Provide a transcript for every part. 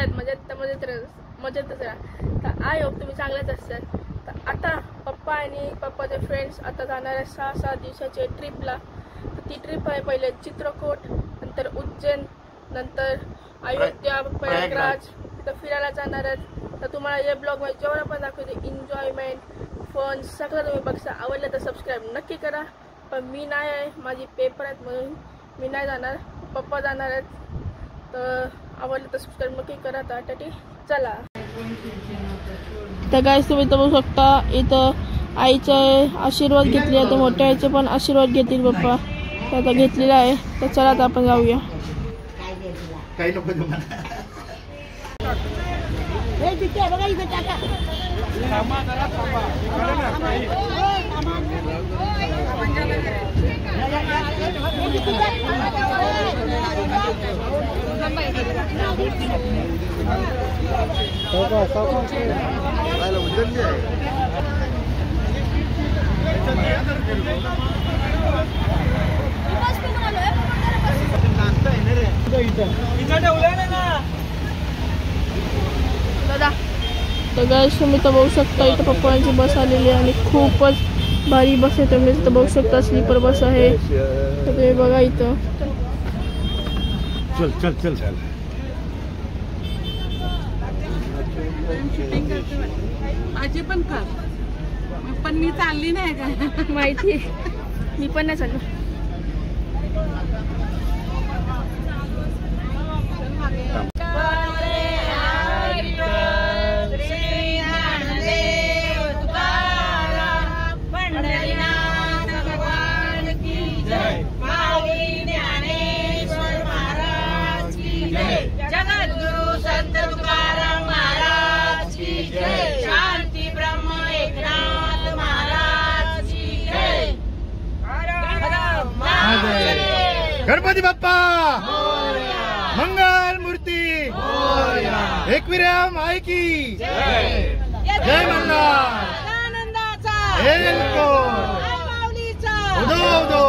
आहेत, मजेतच राहा. तर आय होप तुम्ही चांगलेच असाल. तर आता पप्पा आणि पप्पाचे फ्रेंड्स आता जाणार आहे 6 दिवसाच्या ट्रिपला. तर ती ट्रिप आहे पहिले चित्रकूट, नंतर उज्जैन, नंतर अयोध्या, प्रयागराज. तर फिरायला जाणार आहेत. तर तुम्हाला या ब्लॉगमध्ये जेवढं पण दाखवते एन्जॉयमेंट, फन सगळं तुम्ही बघा. आवडलं तर सबस्क्राईब नक्की करा. पण मी नाही आहे, माझी पेपर आहेत म्हणून मी नाही जाणार, पप्पा जाणार आहेत. तर आवडलं तर सबस्क्राईब नक्की करा. तर चला. तर गाईस तुम्ही तर बघू शकता इथं आईचा आशीर्वाद घेतले आहे. तर मोठ्या आईचे पण आशीर्वाद घेतील पप्पा. तर आता घेतलेला आहे. तर चला आता आपण जाऊया. काही लोक तर गाईस तुम्ही तर बघू शकता इथं पप्पांची बस आलेली आहे आणि खूपच भारी बस आहे. तुम्ही इथं बघू शकता स्लीपर बस आहे. तर तुम्ही बघा इथं. चल चल चल चल. माझी पण कर, पण मी चालली नाही का माहिती. मी पण नाही चाललो. गणपती बाप्पा मंगल मूर्ती एकविराम आई की जय मंगल. उदो उदो.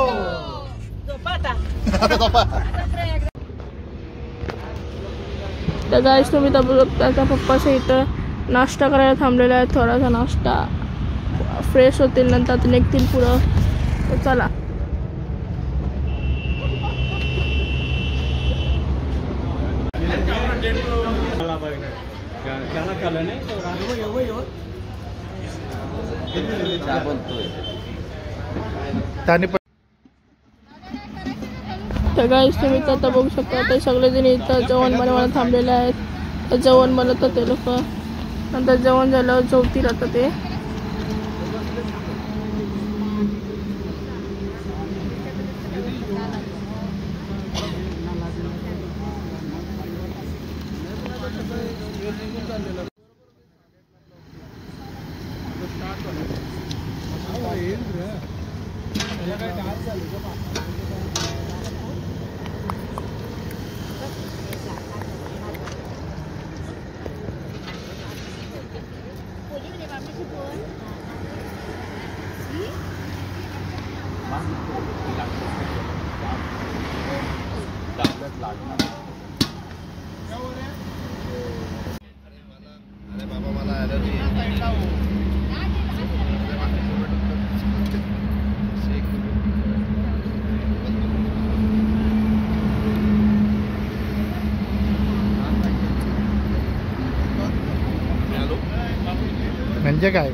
तर गाईस तुम्ही तर बघता आता पप्पाच्या इथं नाश्ता करायला थांबलेला आहे. थोडासा नाश्ता फ्रेश होतील, नंतर आता निघतील पुढं. तर चला. तर गाईस तुम्ही तर आता बघू शकता ते सगळेजण इथं जेवण बनवायला थांबलेले आहेत. तर जेवण बनवतात ते लोक. नंतर जेवण झालं जेवतील आता ते. म्हणजे काय?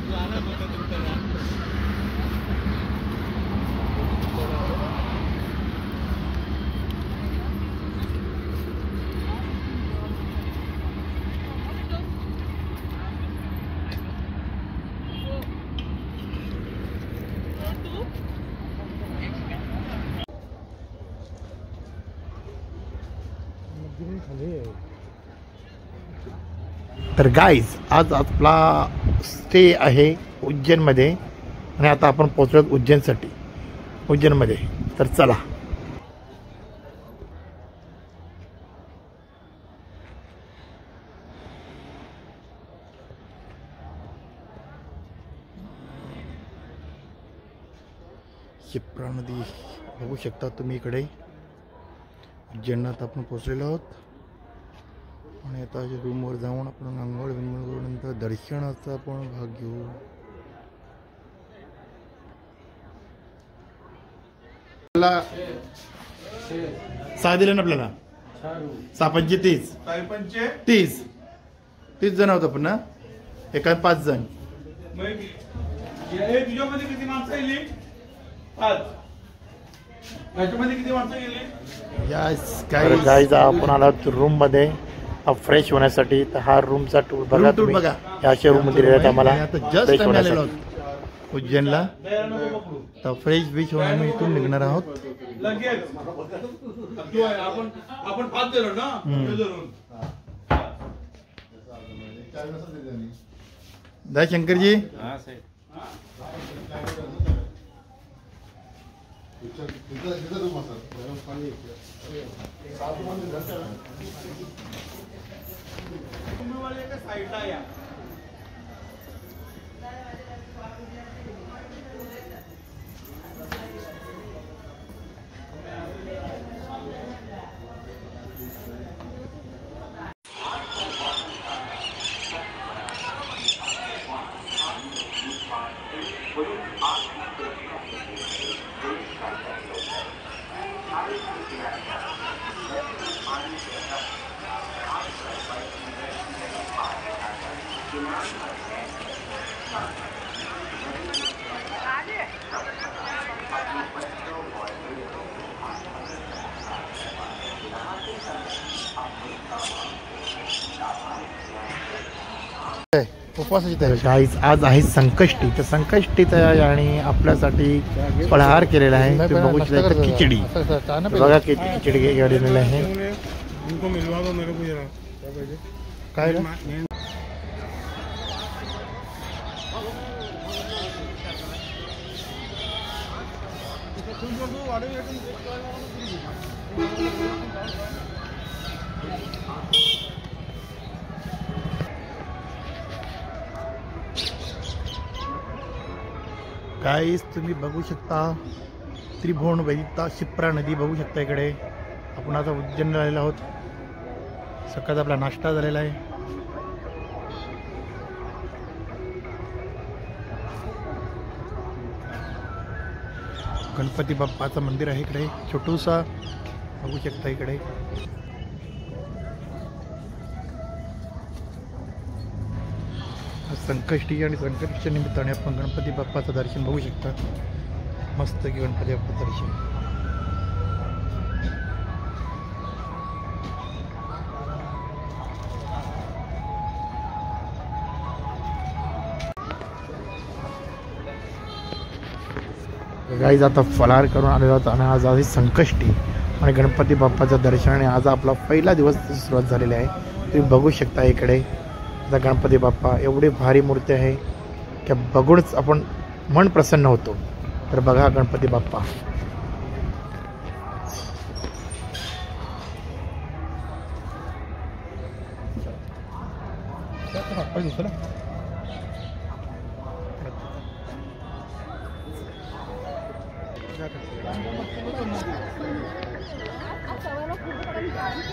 तर गाईज आज आपला स्टे आहे उज्जैनमध्ये आणि आता आपण पोहोचलो उज्जैनसाठी उज्जैनमध्ये. तर चला. शिप्रा नदी बघू शकता तुम्ही इकडे. उज्जैनात आपण पोहोचलेलो आहोत आणि आता रूमवर जाऊन आपण आंघोळ बिंघोळ करून नंतर दर्शनाचा आपण भाग घेऊ. सहा दिले ना आपल्याला. 6 पंचे 30. 30 जण होत आपण ना. एका 5 जण. तुझ्यामध्ये किती माणसं गेली? 5. त्याच्यामध्ये किती माणसं गेली? गाईज आपण आलो रूम मध्ये फ्रेश होण्यासाठी. तर हा रूमचा टूर बघा तुम्ही. या अशा रूम मध्ये दिलेला आम्हाला फ्रेश होण्यासाठी उज्जैनला. तर फ्रेश बीच होऊन आम्ही इथून निघणार आहोत. लगेच आपण 5 जण ना. जय शंकरजी. साईडला या. उपवासाची तयारी. गाईज आज आहे संकष्टी. तर संकष्टीचा आणि आपल्यासाठी फळाहार केलेला आहे. तुम्ही बघू शकता खिचडी. बघा किती खिचडी केलेली आहे. काय गाईस तुम्ही बघू शकता त्रिभुवन वैदिकता शिप्रा नदी बघू शकता इकडे. आपण आता उज्जैनला आलेलो आहोत. सकाळचा आपला नाश्ता झालेला आहे. गणपती बाप्पाचं मंदिर आहे इकडे छोटूसा बघू शकता इकडे. संकष्टी आणि संकष्टीच्या निमित्ताने आपण गणपती बाप्पाचं दर्शन बघू शकता. मस्त की गणपती बाप्पाचं दर्शन. गाईज आता फलार करून आलेलो होतो आणि आज आहे संकष्टी आणि गणपती बाप्पाचं दर्शन. आणि आज आपला पहिला दिवस सुरुवात झालेला आहे. तुम्ही बघू शकता इकडे आता गणपती बाप्पा एवढी भारी मूर्ती आहे की बघूनच आपण मन प्रसन्न होतो. तर बघा गणपती बाप्पा.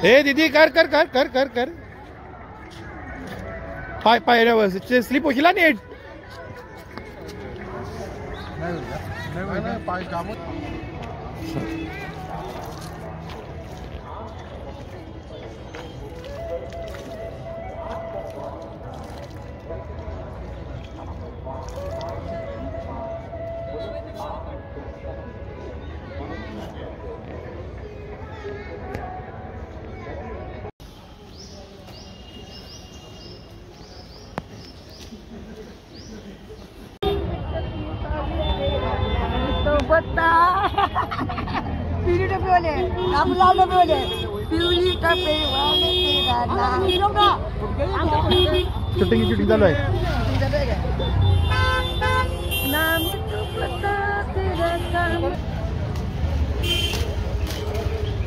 ए दीदी कर कर कर कर कर कर पाय पाय स्लिप होशील नीट. पिवली टोपी वाले, आप लाल टोपी वाले, पिवली टोपी वाले तेरा नाम. शूटिंग चालू आहे. नाम तो पता तेरा काम.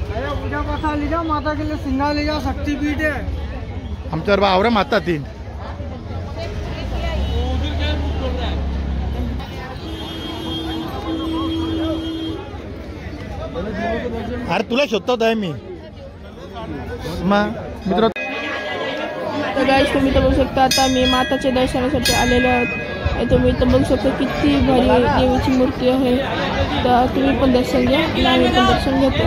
अरे पूजा पासा ले जाओ, माता के लिए सिंगा ले जाओ, शक्तिपीठ है. आमच्यावर आवरा माता 3. अरे तुला शोधतो आहे मी. मित्र तर गाईस तुम्ही तर बघू शकता आता मी माताच्या दर्शनासाठी आलेलो आहोत. तुम्ही तर बघू शकता किती भारी देवीची मूर्ती आहे. तर तुम्ही पण दर्शन घ्या आणि आम्ही पण दर्शन घेतो.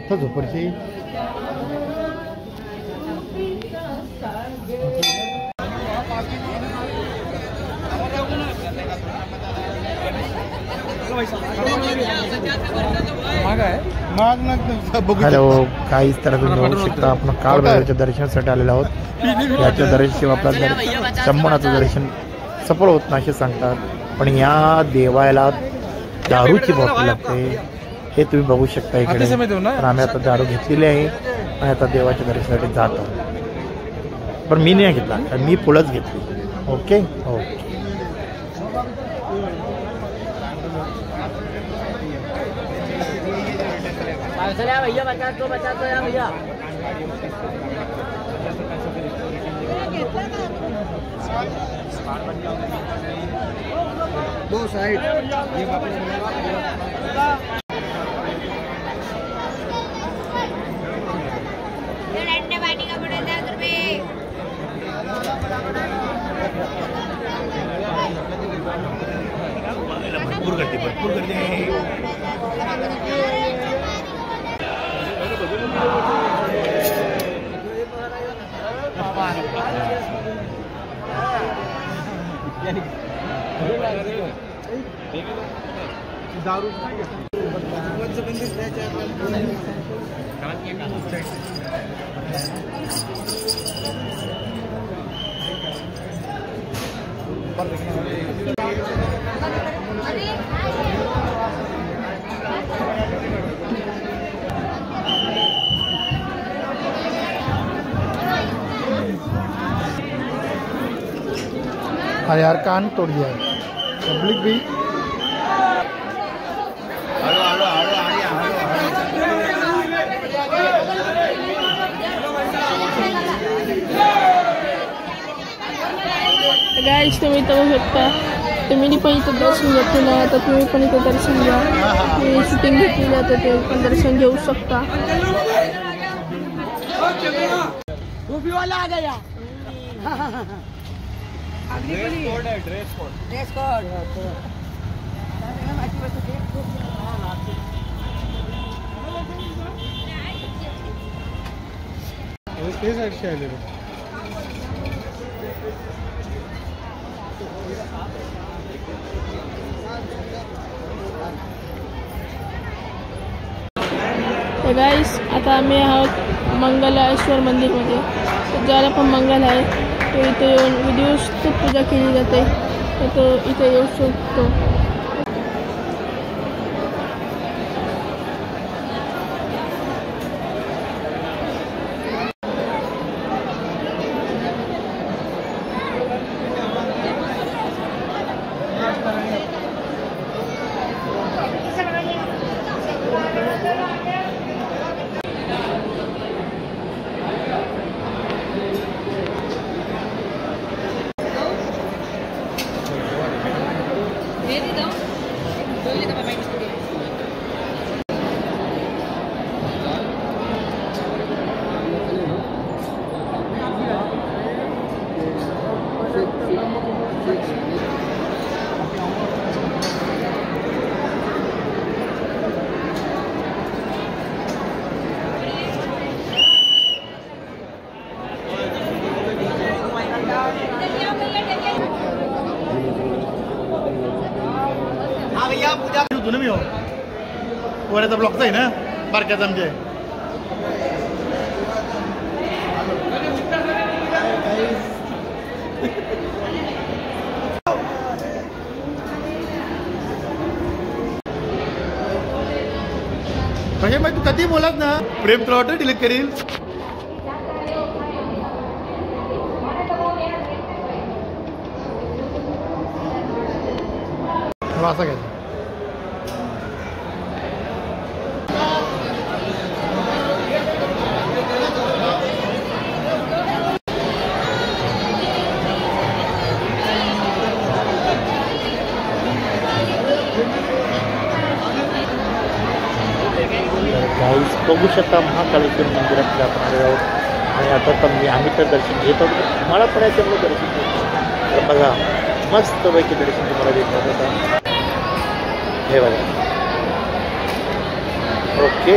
आता झोपडची हॅलो काहीच तर तुम्ही बघू शकता आपण काळभैरवच्या दर्शनासाठी आलेलो आहोत. याच्या दर्शन आपल्या संबंधाचं दर्शन सफल होत नाही असे सांगतात. पण या देवाला दारूची बॉटल लागते हे तुम्ही बघू शकता इकडे. पण आम्ही आता दारू घेतलेली आहे आणि आता देवाच्या दर्शनासाठी जातो. पण मी नाही घेतला कारण मी पुढंच घेतली. Okay okay. भैया बचा तो या भैया. दो साइड पानी का बड़ा 10 रुपए. भरपूर गर्दी अरे यार कान तोड़ दिया पब्लिक भी. गाईस तुम्ही तर बघू शकता. तुम्ही पण इथं दर्शन घेतलं ना तर तुम्ही पण इथं दर्शन घ्या. तुम्ही शूटिंग घेतली जातं ते पण दर्शन घेऊ शकता. आ गया. ड्रेस कोड गाईस आता आम्ही आहोत मंगलेश्वर मंदिरमध्ये. तर ज्याला पण मंगल आहे तो इथे येऊन व्हिडिओज पूजा केली जाते तर तो इथे येऊ शकतो. दे दो. तुम्ही हो वऱ्याचा ब्लॉकचा आहे ना बारक्याचा आमचे म्हणजे मग तू कधी बोलत ना प्रेम तुला वाटतं डिलीट करील असं घ्यायचं गाईस बघू शकता महाकालेश्वर मंदिरात आपण आलेलो आहोत आणि आता तर आम्ही तर दर्शन घेत आहोत तुम्हाला पण याच्यामुळे दर्शन घेतो तर बघा मस्तपैकी दर्शन तुम्हाला देत होता हे बघा ओके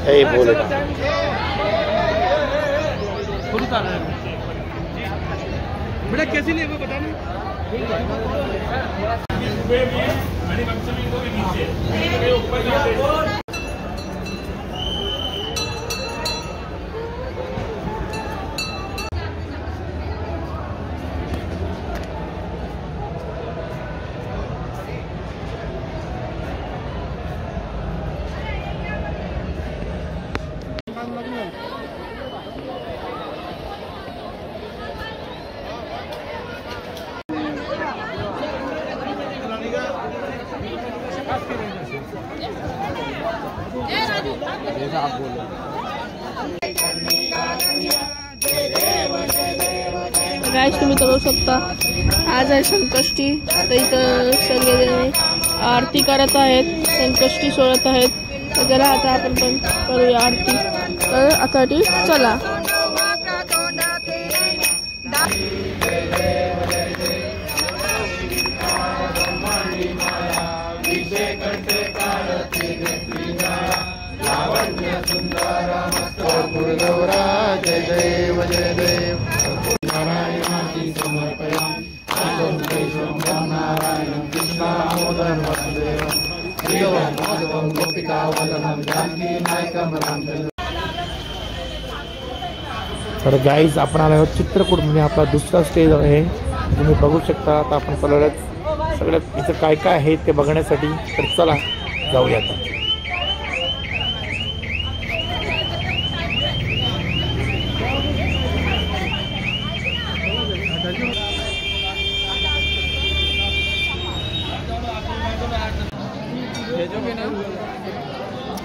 हे बोल बेटा कैसी नहीं वो बताना गाईस तुम्ही बघू शकता आज आहे संकष्टी तर इथं सगळेजण आरती करत आहेत संकष्टी सोडत आहेत तर जरा आता आपण पण करूया आरती तर आता ती चला जय देव जय देव नारायणाची समर्पयामि नारायण कृष्णामोदर वासुदेव श्रीवं माधवं गोपिकावल्लभं जानकी नायकं रामचंद्र. तर गाईज आपण आलो आहोत चित्रकूट म्हणजे आपला दुसरा स्टेज आहे तुम्ही बघू शकता आता आपण सगळ्यात इथं काय काय आहे ते बघण्यासाठी तर चला जाऊया आता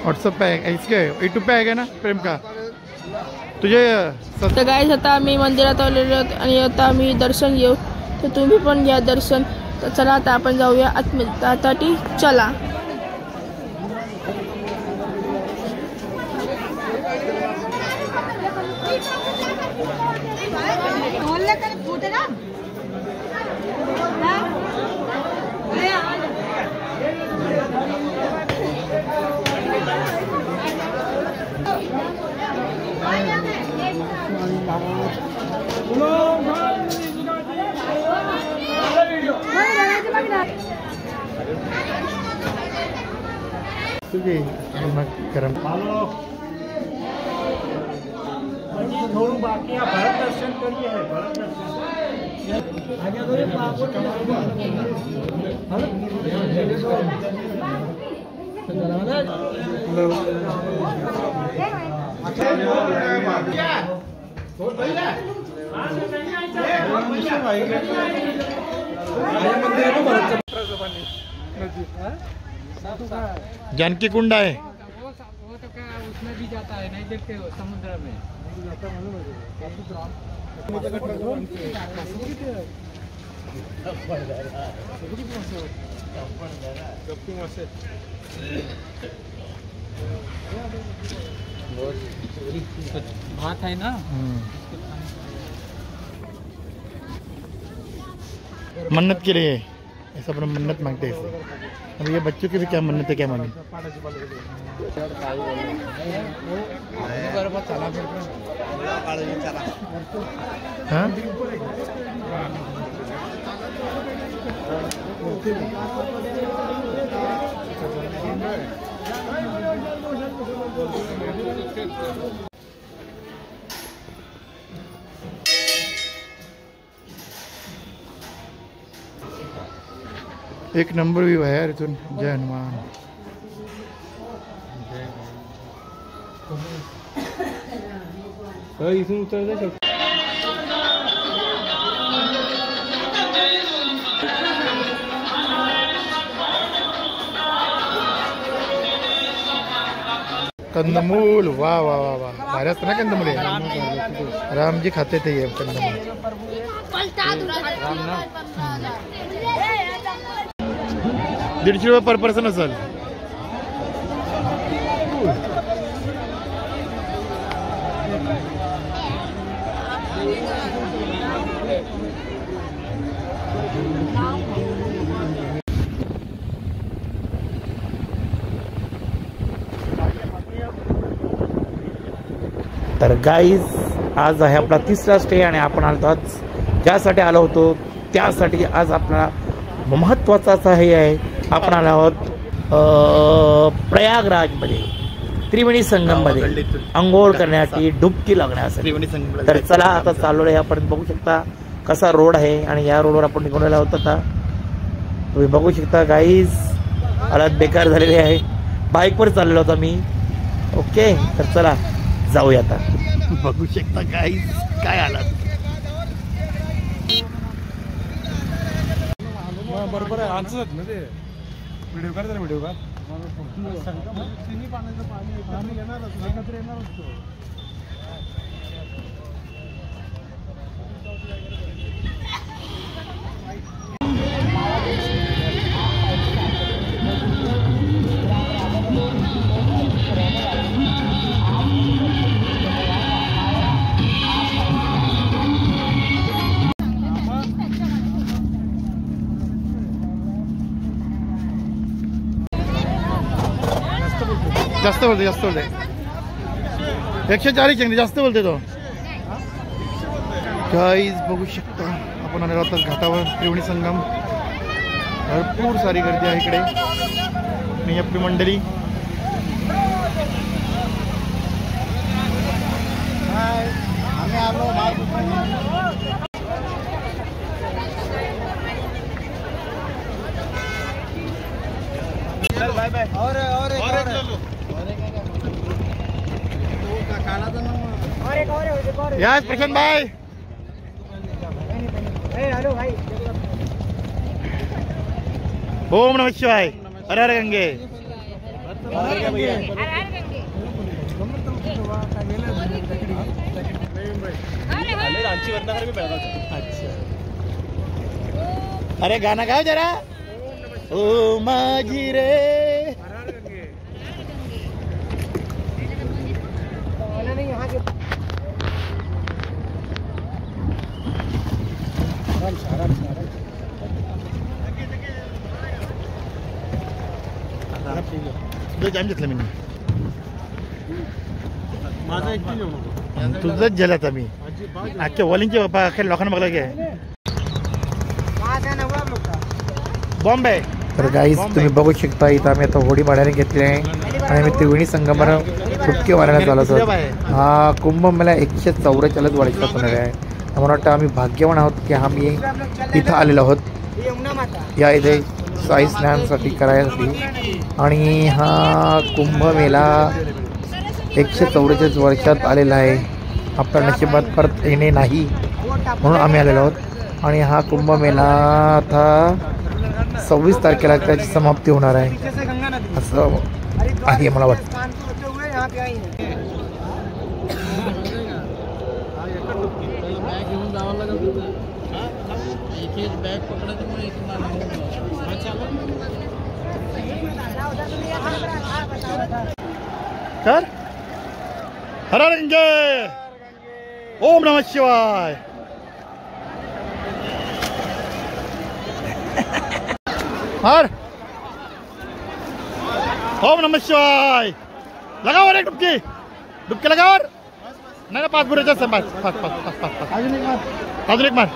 व्हाट्सअप पे है इसके यूट्यूब पे आएगा ना प्रेम का तुझे तर गाईज आता आम्ही मंदिरात आलेलो आहोत आणि आता आम्ही दर्शन घेऊ तर तुम्ही पण घ्या दर्शन तर चला आता आपण जाऊया आतमध्ये आता ती चला गरम थोड़ा बाकी भरत दर्शन करिए है भरत जानकी कुंड है वो तो क्या उसमें भी जाता है नहीं देखते हो समुद्र में भात है ना मन्नत के लिए ऐसा अपना मन्नत मांगते हैं ऐसे अब ये बच्चों की भी क्या मन्नत है क्या मांगे हाँ एक नंबर व्यू आहे यार इथून. जय हनुमान. इथून उतरता शकतो. कंदमूल वा वा वा वा भारी असतं ना कंदमूल. रामजी खाते ते हे कंदमूल. 150 रुपये पर पर्सन असेल. तर गाईज आज आहे आपला 3रा स्टे आणि आपण आलो आज ज्यासाठी आलो होतो त्यासाठी आज आपला महत्त्वाचा असा हे आहे. आपण आलो आहोत प्रयागराजमध्ये त्रिवेणी संगममध्ये अंघोळ करण्यासाठी डुबकी लागण्यासाठी. तर चला आता चाललो आहे. आपण बघू शकता कसा रोड आहे आणि या रोडवर आपण निघून आहोत. आता तुम्ही बघू शकता गाईज हालत बेकार झालेली आहे. बाईकवर चाललेलो होतो मी. ओके तर चला जाऊया आता. बघू शकता गाईज काय हालत. बरोबर आहे. आमचंच ना ते व्हिडिओ करतात. व्हिडिओ का पाणी येणार एकत्र येणार असतो. जास्त बोलते 140 जास्त बोलते तो. गाईज बघू शकता आपण आलेलो आहोत घाटावर त्रिवेणी संगम. भरपूर सारी गर्दी आहे इकडे. मी आपली मंडळी यस प्रशांत भाई. ओम नमः शिवाय. हर हर गंगे. अरे गाना गाओ जरा. ओ माझी रे. जाम घेतलं मी. तुझंच झालं मी अख्ख्या वॉलिंगचे बाबा अख्या लोकांना बघला की बॉम्बे. तर गाईज तुम्ही बघू शकता इथं आम्ही आता होडी भाड्याने घेतली आहे आणि आम्ही त्रिवेणी संगमावर डुबकी मारायला चालू आहोत. हा कुंभमेळा 144 वर्षात होणार आहे. मला वाटतं आम्ही भाग्यवान आहोत की आम्ही इथं आलेलो आहोत या इथे साई स्नानासाठी करायसाठी. आणि हा कुंभमेळा 144 वर्षात आलेला आहे. आपल्या नशिबात परत येणे नाही म्हणून आम्ही आलेलो आहोत. आणि हा कुंभमेळा आता 26 तारखेला त्याची समाप्ती होणार आहे असं आहे मला वाटतं. कर हर हर गंगे. ओम नमः शिवाय. हर ओम नमः शिवाय. लगाओ रे डुबकी. डुबकी लगाओ. नाही 5 बुरेच्या संभाज. 5 अजून एक मार.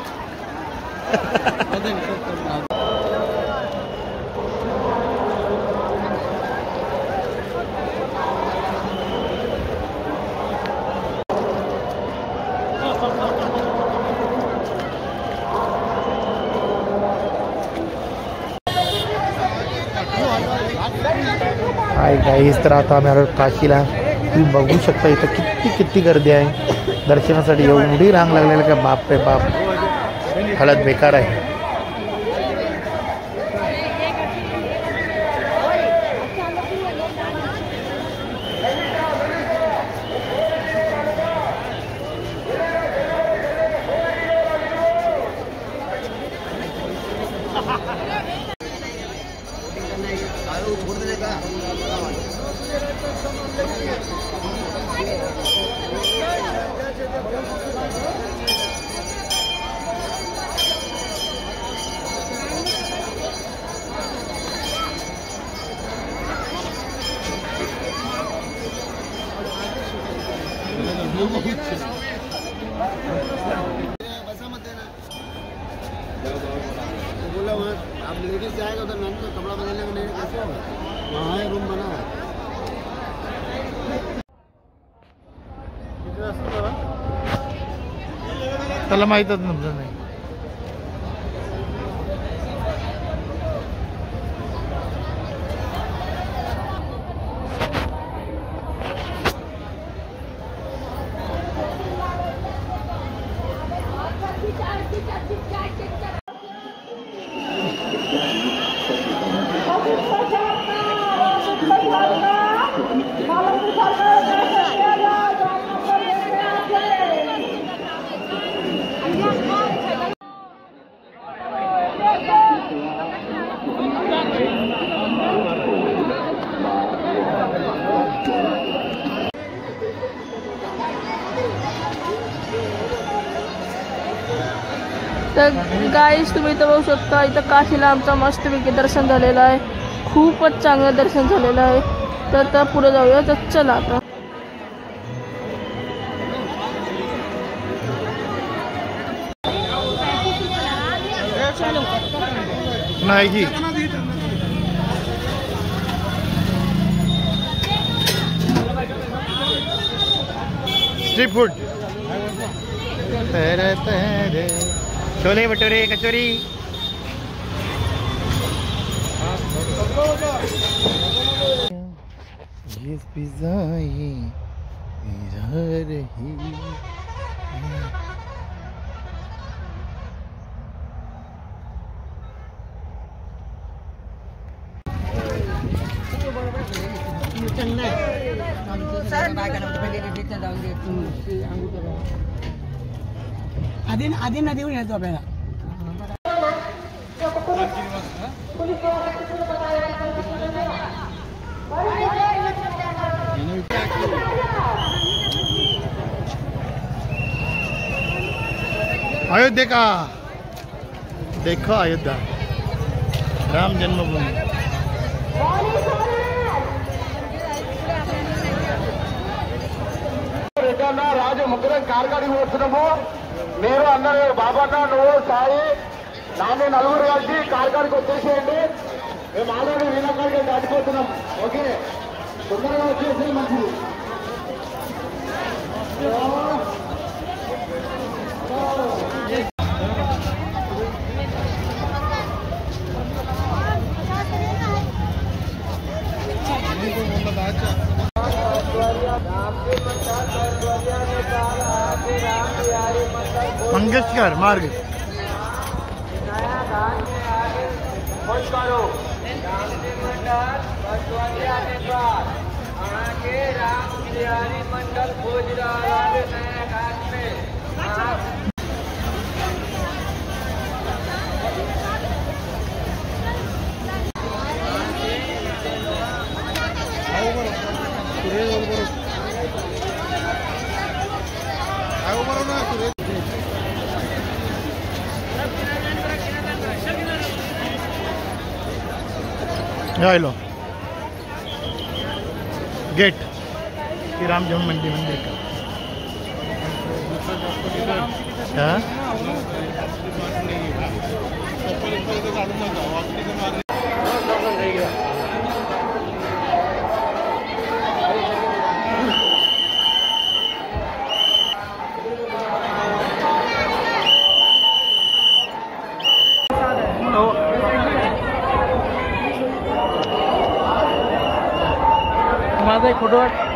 हाय गाईस, तर आता आम्ही आलो काशीला. तुम्ही बघू शकता इथं किती गर्दी आहे दर्शनासाठी. एवढी रांग लागलेली का बाप रे बाप, हालत बेकार आहे. बोला वहाँ आप लेडीज जाएगा उधर मैंने तो कपड़ा बदलने का नहीं कैसे होगा, वहाँ है रूम बना है. त्याला माहीतच नव्हतं नाही. तर गाईस तुम्ही इथं बघू शकता, इथं काशीला आमचं मस्तपैकी दर्शन झालेलं आहे. खूपच चांगलं दर्शन झालेलं आहे. तर आता पुढे जाऊया. तर चला आता. नाही जी, स्ट्रीट फूड, छोले भटूरे कचोरी. ये पिज़्ज़ा ये रही. आधी नदीवर येतो आपल्याला. अयोध्या का देखो, अयोध्या राम जन्मभूमि. రాజముగ్గురం కార్కాడికి వస్తున్నాము. మీరు అందరూ బాబన్న నువ్వు సాయి నాన్న నలుగురు కలిసి కార్కాడికి వచ్చేసేయండి. మేము ఆల్రెడీ వీణకాడికి దాటిపోతున్నాం. ఓకే, తొందరగా వచ్చేసి మంచిది. मंगेशकर मार्ग. लो गेट श्री राम जन्म मंदिर का. दादा एक फोटो काढ.